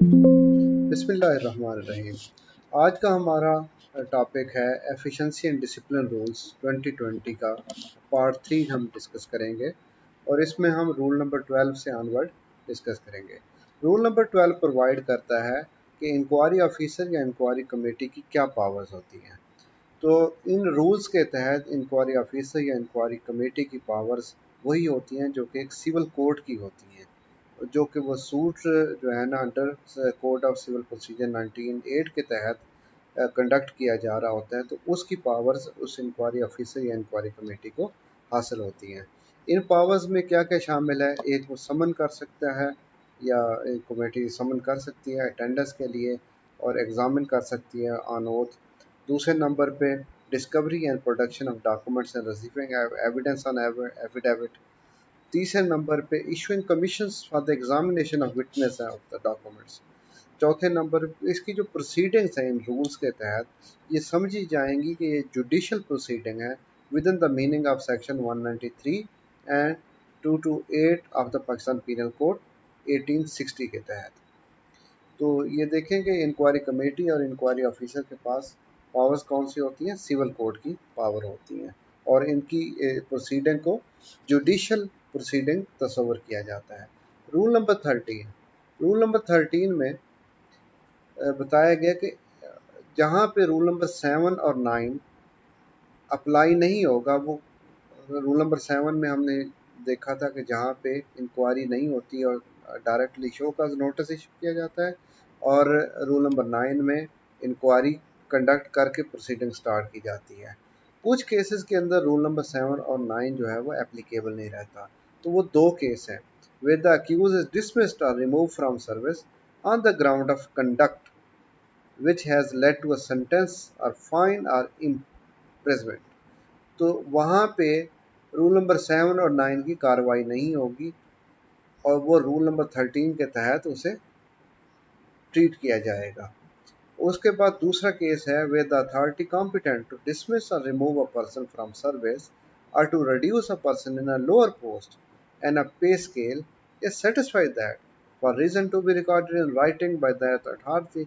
बिस्मिल्लाहिर्रहमानिर्रहीम। आज का हमारा टॉपिक है एफिशिएंसी एंड डिसिप्लिन रूल्स 2020 का पार्ट 3 हम डिस्कस करेंगे और इसमें हम रूल नंबर 12 से ऑनवर्ड डिस्कस करेंगे। रूल नंबर 12 प्रोवाइड करता है कि इंक्वायरी ऑफिसर या इंक्वायरी कमेटी की क्या पावर्स होती हैं। तो इन रूल्स के तहत इंक्वायरी ऑफिसर या इंक्वायरी कमेटी की पावर्स वही होती हैं जो कि एक सिविल कोर्ट की होती हैं, जो कि वो सूट जो है ना under code of civil procedure 1908 के तहत कंडक्ट किया जा रहा होता है, तो उसकी पावर्स उस इंक्वायरी ऑफिसर या इंक्वायरी कमेटी को हासिल होती हैं। इन पावर्स में क्या क्या शामिल है? एक वो समन कर सकता है या कमेटी समन कर सकती है अटेंडेंस के लिए और एग्जामिन कर सकती है ऑन ओथ। दूसरे नंबर पे discovery and production of documents and receiving evidence on affidavit. तीसरे नंबर पे issuing commissions for the examination of witness of the documents. चौथे नंबर पे इसकी जो प्रोसीडिंग्स हैं इन रूल्स के तहत ये समझी जाएंगी कि ये जुडिशल प्रोसीडिंग है within the meaning of section 193 and 228 of the Pakistan penal code 1860 के तहत। तो ये देखें कि इंक्वायरी कमेटी और इंक्वायरी ऑफिसर के पास पावर्स कौन सी होती हैं? सिविल कोड की पावर होती हैं और इनकी प्रोसीडिंग को जुडिशल प्रोसीडिंग तस्वर किया जाता है। Rule number 13। रूल नंबर 13 में बताया गया कि जहाँ पे रूल नंबर 7 और 9 अप्लाई नहीं होगा, वो रूल नंबर 7 में हमने देखा था कि जहाँ पे इंक्वायरी नहीं होती और डायरेक्टली शो का नोटिस इशू किया जाता है, और रूल नंबर 9 में इंक्वायरी कंडक्ट करके प्रोसीडिंग स्टार्ट की जाती है। कुछ केसेस के अंदर रूल नंबर 7 और 9 जो है वो एप्लीकेबल नहीं रहता। तो वो दो केस हैं, where the accused is dismissed or removed from service on the ground of conduct which has led to a sentence or fine or imprisonment। तो वहाँ पे रूल नंबर 7 और 9 की कार्रवाई नहीं होगी और वो रूल नंबर 13 के तहत उसे ट्रीट किया जाएगा। उसके बाद दूसरा केस है where the authority competent to dismiss or remove a person from service or to reduce a person in a lower post and a pay scale is satisfied that for reason to be recorded in writing by that authority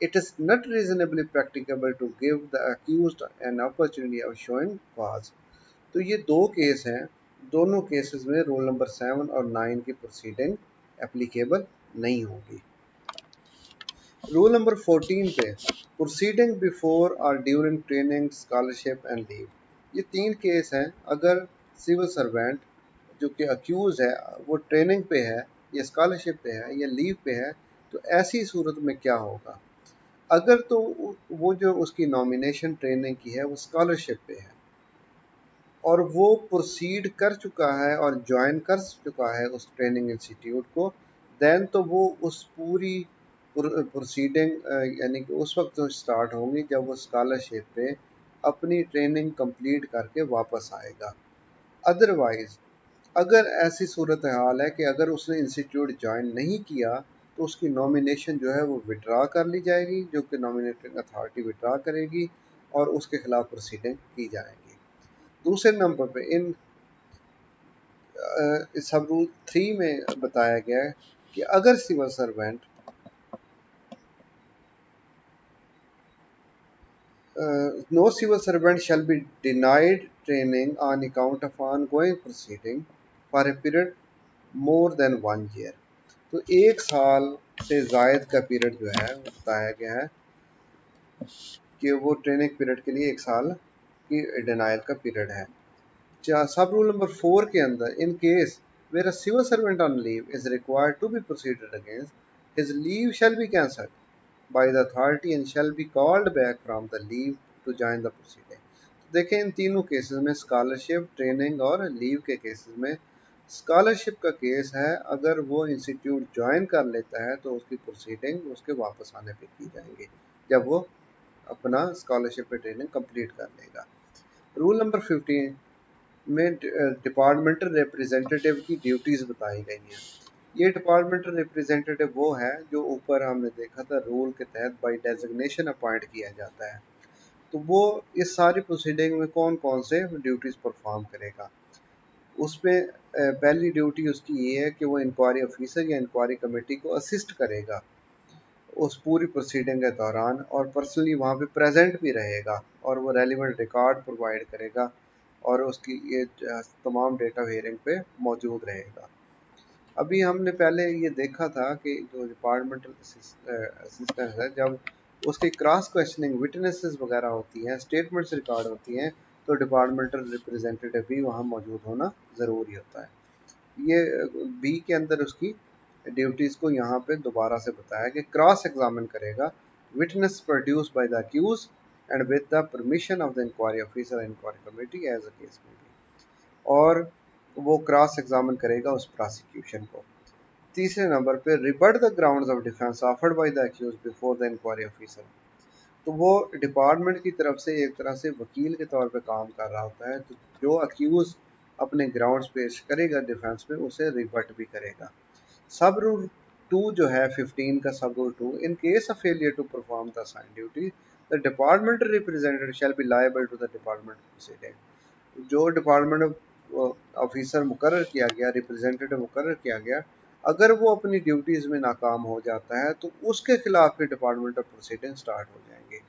it is not reasonably practicable to give the accused an opportunity of showing cause। तो ये दो case हैं, दोनों cases में rule number 7 और 9 की proceeding applicable नहीं होगी। रूल नंबर 14 पे प्रोसीडिंग बिफोर और during training, scholarship and leave. ये तीन केस हैं। अगर सिविल सर्वेंट जो कि अक्यूज है वो ट्रेनिंग पे है या स्कॉलरशिप पे है या लीव पे है, तो ऐसी सूरत में क्या होगा? अगर तो वो जो उसकी नॉमिनेशन ट्रेनिंग की है वो स्कॉलरशिप पे है और वो प्रोसीड कर चुका है और ज्वाइन कर चुका है उस ट्रेनिंग इंस्टीट्यूट को, देन तो वो उस पूरी प्रोसीडिंग यानी कि उस वक्त तो स्टार्ट होंगी जब वो स्कॉलरशिप पे अपनी ट्रेनिंग कंप्लीट करके वापस आएगा। अदरवाइज अगर ऐसी सूरत हाल है कि अगर उसने इंस्टीट्यूट ज्वाइन नहीं किया तो उसकी नॉमिनेशन जो है वो विड्रा कर ली जाएगी, जो कि नॉमिनेटिंग अथॉरिटी विड्रा करेगी और उसके खिलाफ प्रोसीडिंग की जाएगी। दूसरे नंबर पे इन सब रूल 3 में बताया गया है कि अगर civil servant no civil servant shall be denied training on account of ongoing proceeding for a period more than 1 year। तो 1 साल से जायद का पीरियड जो है वो बताया गया है कि वो ट्रेनिंग पीरियड के लिए 1 साल की डिनाइल का पीरियड है। सब रूल नंबर 4 के अंदर in case where a civil servant on leave is required to be proceeded against, his leave shall be cancelled by the authority and shall be called back from the leave to join the proceeding। तो देखें इन तीनों cases में, scholarship, training और leave के cases में, scholarship का case है अगर वो इंस्टीट्यूट ज्वाइन कर लेता है तो उसकी प्रोसीडिंग उसके वापस आने पे की जाएंगी जब वो अपना स्कॉलरशिप पे ट्रेनिंग कंप्लीट कर लेगा। रूल नंबर 15 में डिपार्टमेंटल रिप्रेजेंटेटिव की ड्यूटीज़ बताई गई हैं। ये डिपार्टमेंटल रिप्रेजेंटेटिव वो है जो ऊपर हमने देखा था रूल के तहत बाय डेजिग्नेशन अपॉइंट किया जाता है। तो वो इस सारी प्रोसीडिंग में कौन कौन से ड्यूटीज़ परफॉर्म करेगा? उसमें पहली ड्यूटी उसकी ये है कि वो इंक्वायरी ऑफिसर या इंक्वायरी कमेटी को असिस्ट करेगा उस पूरी प्रोसीडिंग के दौरान और पर्सनली वहाँ पे प्रेजेंट भी रहेगा और वो रेलिवेंट रिकॉर्ड प्रोवाइड करेगा और उसकी ये तमाम डेटा हेयरिंग पे मौजूद रहेगा। अभी हमने पहले ये देखा था कि जो डिपार्टमेंटल असिस्टेंट है, जब उसकी क्रॉस क्वेश्चनिंग विटनेसेस वगैरह होती हैं, स्टेटमेंट्स रिकॉर्ड होती हैं, तो डिपार्टमेंटल रिप्रेजेंटेटिव भी वहाँ मौजूद होना ज़रूरी होता है। ये बी के अंदर उसकी ड्यूटीज़ को यहाँ पे दोबारा से बताया कि क्रॉस एग्जामिन करेगा witness produce by the accused and with the permission of the inquiry officer inquiry committee as a case may be, और वो क्रॉस एग्जामिन करेगा उस प्रोसिक्यूशन को। तीसरे नंबर पे rebut the grounds of defence offered by the accused before the inquiry officer. तो वो department की तरफ से एक तरह से वकील के तौर पे काम कर रहा होता है, तो जो अक्यूज अपने ग्राउंड्स पेश करेगा डिफेंस में उसे रिबट भी करेगा। सब रूल 2 जो है 15 का सब rule 2, in case of failure to perform the assigned duty the departmental representative shall be liable to the department proceeding. जो डिपार्टमेंट ऑफिसर मुकर्रर किया गया, रिप्रेजेंटेटिव मुकर्रर किया गया, अगर वो अपनी ड्यूटीज़ में नाकाम हो जाता है तो उसके खिलाफ भी डिपार्टमेंटल प्रोसीडिंग स्टार्ट हो जाएंगे।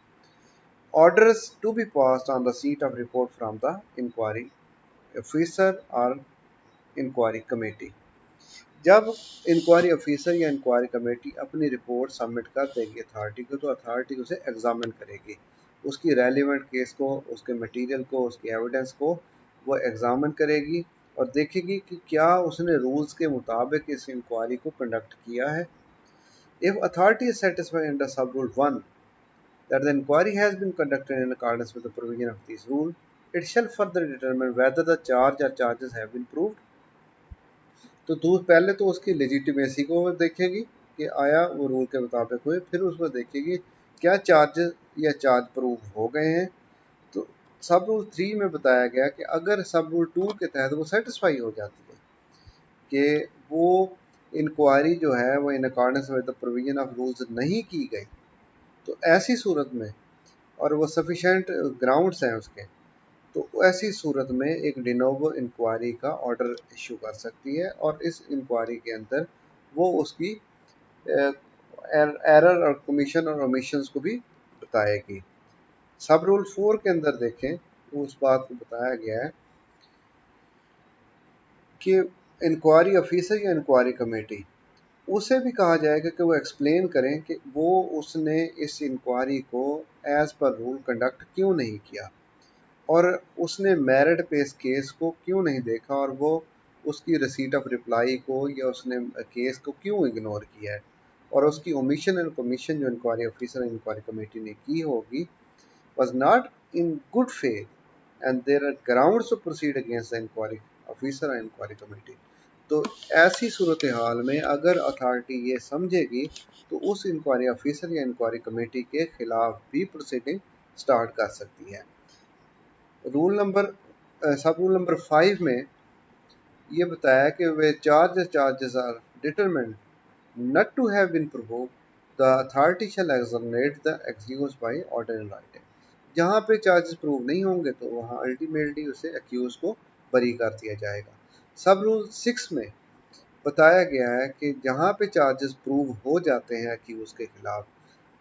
Orders to be passed on the seat of report from the inquiry officer और इंक्वायरी कमेटी। जब इंक्वायरी ऑफिसर या इंक्वायरी कमेटी अपनी रिपोर्ट सबमिट कर देगी अथॉरिटी को, तो अथॉरिटी उसे एग्जामिन करेगी, उसकी रेलिवेंट केस को, उसके मटेरियल को, उसके एविडेंस को वो एग्जामिन करेगी और देखेगी कि क्या उसने रूल्स के मुताबिक इस इंक्वायरी को कंडक्ट किया है। If authority is satisfied under sub rule 1 that the inquiry has been conducted in accordance with the provision of this rule, it shall further determine whether the charge or charges have been proved। तो दूर पहले तो उसकी legitimacy को वो देखेगी कि आया वो रूल के मुताबिक हुए, फिर उसको देखेगी क्या चार्ज या चार्ज प्रूव हो गए हैं। तो सब रूल 3 में बताया गया कि अगर सब रूल 2 के तहत वो सेटिस्फाई हो जाती है कि वो इंक्वायरी जो है वो in accordance with the provision of rules नहीं की गई, तो ऐसी सूरत में और वो सफिशेंट ग्राउंड्स हैं उसके, तो ऐसी सूरत में एक डिनोवो इंक्वायरी का ऑर्डर इशू कर सकती है और इस इंक्वायरी के अंदर वो उसकी एरर और कमीशन और ओमिशंस को भी बताएगी। सब रूल 4 के अंदर देखें तो उस बात को बताया गया है कि इंक्वायरी ऑफिसर या इंक्वायरी कमेटी, उसे भी कहा जाएगा कि वो एक्सप्लेन करें कि वो उसने इस इंक्वायरी को एज पर रूल कंडक्ट क्यों नहीं किया और उसने मेरिट बेस्ड केस को क्यों नहीं देखा और वो उसकी रिसीट ऑफ रिप्लाई को या उसने केस को क्यों इग्नोर किया है, और उसकी ओमिशन एंड कमीशन जो इंक्वायरी ऑफिसर इंक्वायरी कमेटी ने की होगी was not in good faith and there are grounds to proceed against the inquiry officer and inquiry committee। तो ऐसी सूरत हाल में अगर अथॉरिटी ये समझेगी तो उस इंक्वायरी ऑफिसर या इंक्वायरी कमेटी के खिलाफ भी प्रोसीडिंग स्टार्ट कर सकती है। Rule number sub rule number 5 में ये बताया कि वे charges are determined not to have been provoked, the authority shall exonerate the accused by order in writing। जहाँ पे चार्जेस प्रूव नहीं होंगे तो वहाँ अल्टीमेटली उसे अक्यूज को बरी कर दिया जाएगा। सब रूल 6 में बताया गया है कि जहाँ पे चार्जेस प्रूव हो जाते हैं अक्यूज के खिलाफ,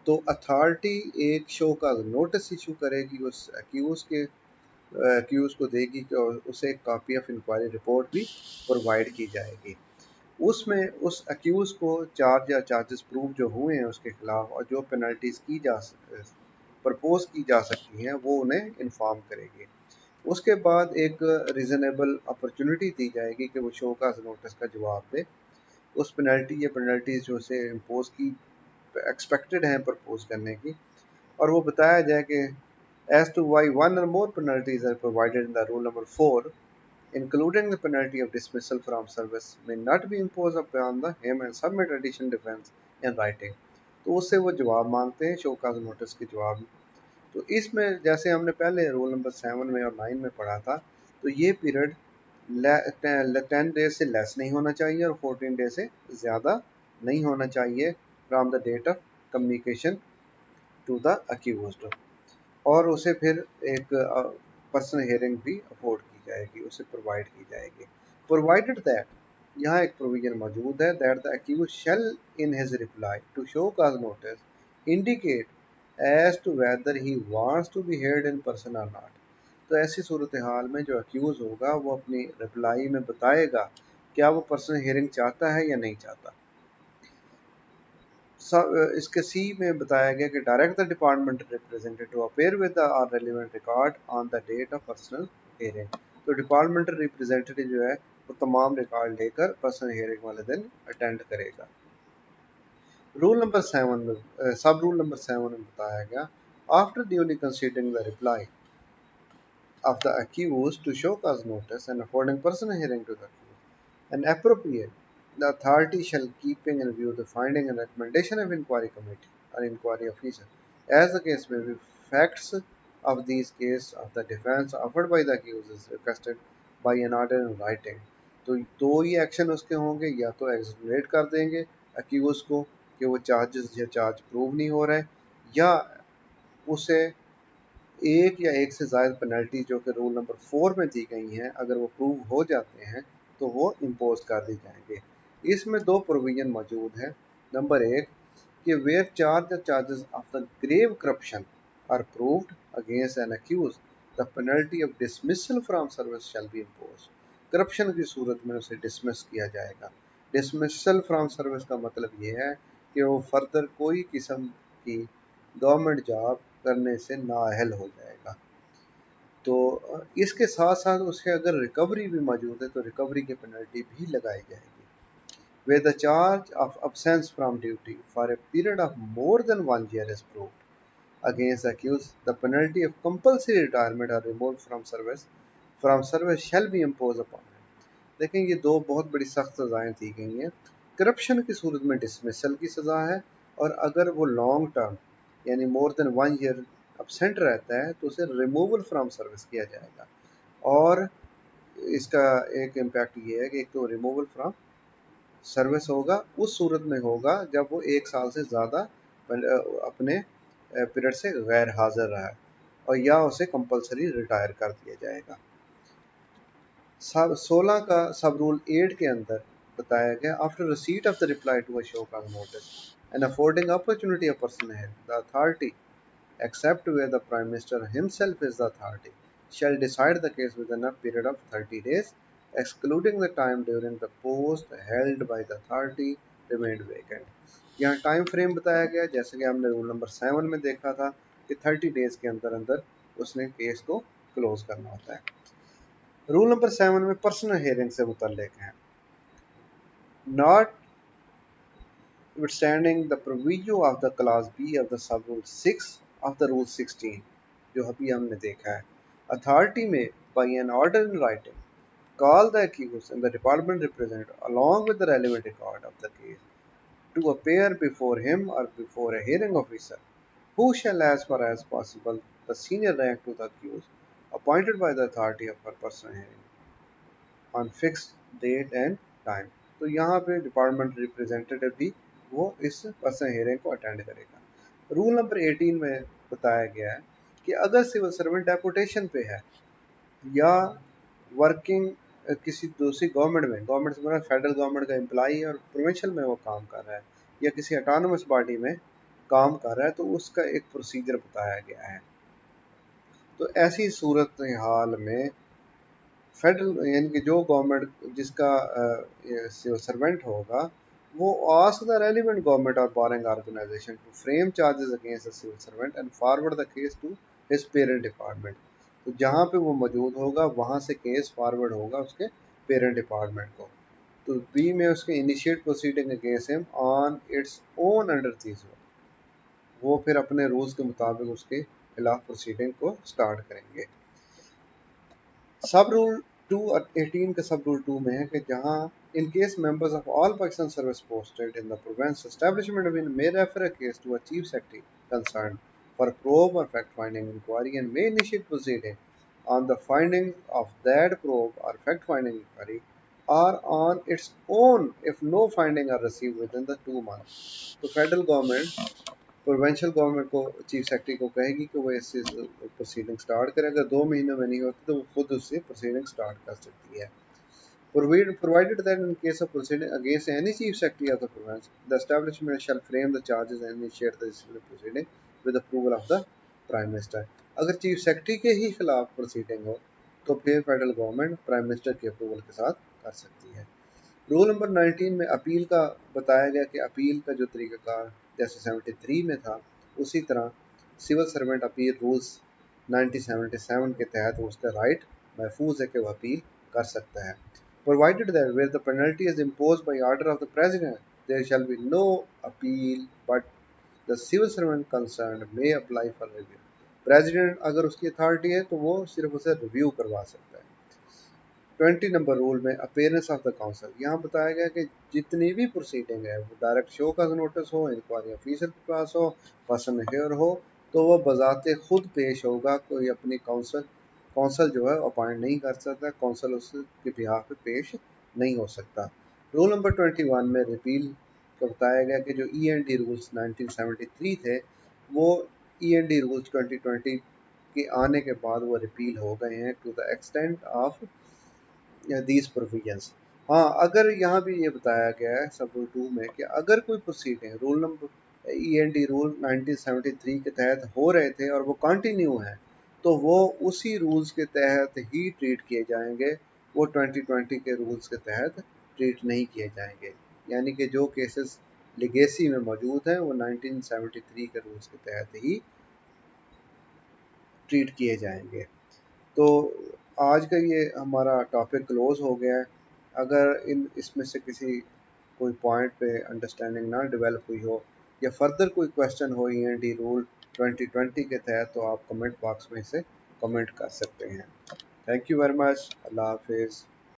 तो अथॉरिटी एक शो का नोटिस इशू करेगी उस अक्यूज को देगी कि उसे एक कॉपी ऑफ इंक्वायरी रिपोर्ट भी प्रोवाइड की जाएगी। उसमें उस अक्यूज को चार्ज या चार्जेस प्रूव जो हुए हैं उसके खिलाफ और जो पेनल्टीज प्रपोज की जा सकती हैं वो उन्हें इन्फॉर्म करेगी। उसके बाद एक रीज़नेबल अपॉर्चुनिटी दी जाएगी कि वो शो का नोटिस का जवाब दे। उस पेनल्टी या पेनल्टीज जो उसे इम्पोज की एक्सपेक्टेड हैं प्रपोज करने की, और वो बताया जाए कि as to why one or more penalties are provided in the rule number 4, including the penalty of dismissal from service, may not be imposed upon the him and submit additional defense in writing। तो उससे वो जवाब मांगते हैं show cause notice के जवाब। तो इसमें जैसे हमने पहले रूल नंबर 7 में और 9 में पढ़ा था, तो ये पीरियड 10 डेज से लेस नहीं होना चाहिए और 14 डेज से ज़्यादा नहीं होना चाहिए from the date of communication to the accused, और उसे फिर एक पर्सनल हियरिंग भी अफोर्ड की जाएगी, उसे प्रोवाइड की जाएगी। प्रोवाइडेड दैट यहाँ एक प्रोविजन मौजूद है that the accused shall in his reply to show cause notice indicate as to whether he wants to be heard in person और नॉट। तो ऐसी सूरत हाल में जो अक्यूज होगा वो अपनी रिप्लाई में बताएगा क्या वो पर्सन हियरिंग चाहता है या नहीं चाहता। इसके सी में बताया गया कि direct the department representative to appear with the relevant record on the date of personal hearing. तो डिपार्टमेंटल रिप्रेजेंटेटिव जो है वो तमाम रिकॉर्ड लेकर पर्सनल हियरिंग वाले दिन अटेंड करेगा। रूल नंबर 7 में सब रूल नंबर 7 में बताया गया after duly considering the reply of the accused to show cause notice and affording personal hearing to the accused. And appropriate, the authority shall keeping in view the finding and recommendation of inquiry committee or inquiry officer. As the case may be, facts of these cases of the defense offered by the accused is requested by an order in writing. तो दो ही action उसके होंगे, या तो exonerate कर देंगे accused को कि वो चार्जेस या चार्ज प्रूव नहीं हो रहा है, या उसे एक या एक से ज़्यादा पेनल्टी जो कि रूल नंबर 4 में दी गई हैं अगर वो प्रूव हो जाते हैं तो वो इम्पोज कर दी जाएंगे। इसमें दो प्रोविजन मौजूद है। नंबर एक कि where charges of the grave corruption are proved against an accused the penalty of dismissal from service shall be impose. Corruption की सूरत में उसे डिसमिस किया जाएगा। डिसमिसल फ्रॉम सर्विस का मतलब ये है कि वो फर्दर कोई किस्म की गवर्नमेंट जॉब करने से नाअहल हो जाएगा। तो इसके साथ साथ उसके अगर रिकवरी भी मौजूद है तो रिकवरी की पेनल्टी भी लगाई जाएगी। Where the charge of absence from duty for a period of more than 1 year is proved against the accused, the penalty of compulsory retirement or removal from service shall be imposed upon him. देखें ये दो बहुत बड़ी सख्त सज़ाएं दी गई हैं। Corruption की सूरत में डिसमिसल की सज़ा है, और अगर वो लॉन्ग टर्म यानी मोर देन 1 ईयर अपसेंट रहता है तो उसे रिमूवल फ्रॉम सर्विस किया जाएगा। और इसका एक इम्पैक्ट ये है कि एक तो रिमूवल फ्रॉम सर्विस होगा, उस सूरत में होगा जब वो 1 साल से ज़्यादा अपने पीरियड से गैर हाजिर रहा है, और या उसे कंपलसरी रिटायर कर दिया जाएगा। सब 16 का सब रूल 8 के अंदर बताया गया after receipt of the reply to a show cause notice and affording opportunity of person है the authority except where the Prime Minister himself is the authority, shall decide the case within a period of 30 days, excluding the time during the post held by the authority remained vacant। यहाँ time frame बताया गया जैसे कि हमने rule number 7 में देखा था कि 30 डेज के अंदर अंदर उसने केस को क्लोज करना होता है। रूल नंबर 7 में पर्सनल हियरिंग से मुतल्लिक है। Not withstanding the proviso of the clause B of the sub rule 6 of the rule 16 जो अभी हमने देखा है, authority may by an order in writing call the accused and the department representative along with the relevant record of the case to appear before him or before a hearing officer who shall as far as possible the senior rank to the accused appointed by the authority of her personal hearing on fixed date and time। तो यहाँ पे department representative भी वो इस personal hearing को attend करेगा। Rule number 18 में बताया गया है कि अगर सिविल सर्वेंट डेपुटेशन पे है या वर्किंग किसी दूसरी गवर्नमेंट से मतलब फेडरल गवर्नमेंट का एम्प्लॉई और प्रोविंशियल में वो काम कर रहा है या किसी ऑटोनोमस बॉडी में काम कर रहा है तो उसका एक प्रोसीजर बताया गया है। तो ऐसी सूरत हाल में फेडरल यानी कि जो गवर्नमेंट जिसका सिविल सर्वेंट होगा वो ask the relevant government or borrowing organisation to frame charges against the civil servant and forward the case to his parent department. तो जहाँ पे वो मौजूद होगा वहाँ से केस फॉरवर्ड होगा उसके पेरेंट डिपार्टमेंट को। तो बी में उसके initiate proceeding against him on its own under these, वो फिर अपने रूल्स के मुताबिक उसके खिलाफ प्रोसीडिंग को स्टार्ट करेंगे। सब रूल 218 का सब रूल 2 में है कि जहां in case members of all Pakistan service posted in the province establishment wing may refer a case to a chief secretary concern for probe or fact finding inquiry and may initiate proceeding on the finding of that probe or fact finding inquiry or on its own if no finding are received within the 2 months। तो federal government provincial government को chief secretary को कहेगी कि वो इससे proceeding start करे। अगर 2 महीनों में नहीं होती तो वो खुद उससे प्रोसीडिंग स्टार्ट कर सकती है। Provided that in case of proceeding against any chief secretary of the province, the establishment shall frame the charges and initiate the disciplinary proceeding with approval of the Prime Minister. अगर chief secretary के ही खिलाफ proceeding हो तो फिर federal government prime minister के approval के साथ कर सकती है। रूल नंबर 19 में अपील का बताया गया कि अपील का जो तरीक़ाकार जैसे 73 में था उसी तरह सिविल सर्वेंट अपील रूल्स 1977 के तहत उसका राइट महफूज है कि वह अपील कर सकता है। Provided that where the penalty is impose by order of the president there shall be no appeal but the civil servant concern may apply for review. President अगर उसकी अथॉरिटी है तो वो सिर्फ उसे रिव्यू करवा सकता है। 20 नंबर रूल में अपेयरेंस ऑफ द काउंसिल यहाँ बताया गया कि जितनी भी प्रोसीडिंग है वो डायरेक्ट शो का नोटिस हो, इंक्वायरी ऑफिसर के पास हो, पर्सन हेयर हो, तो वह बजाते खुद पेश होगा। कोई अपनी काउंसिल जो है अपॉइंट नहीं कर सकता, काउंसिल उसके बिहाफ पे पेश नहीं हो सकता। रूल नंबर 21 में रिपील को बताया गया कि जो END रूल्स 1973 थे वो END रूल्स 2020 के आने के बाद वो रिपील हो गए हैं to the extent of these provisions. हाँ, अगर यहाँ भी ये बताया गया है सब रूल 2 में कि अगर कोई proceeding rule number END rule 1973 के तहत हो रहे थे और वो कंटिन्यू है तो वो उसी रूल्स के तहत ही ट्रीट किए जाएंगे, वो 2020 के रूल्स के तहत ट्रीट नहीं किए जाएंगे। यानी कि जो केसेस लिगेसी में मौजूद हैं वो 1973 के रूल्स के तहत ही ट्रीट किए जाएंगे। तो आज का ये हमारा टॉपिक क्लोज हो गया है। अगर इन इसमें से किसी कोई पॉइंट पे अंडरस्टैंडिंग ना डेवलप हुई हो या फर्दर कोई क्वेश्चन हो END रूल 2020 के तहत तो आप कमेंट बॉक्स में से कमेंट कर सकते हैं। Thank you very much. अल्लाह हाफिज़।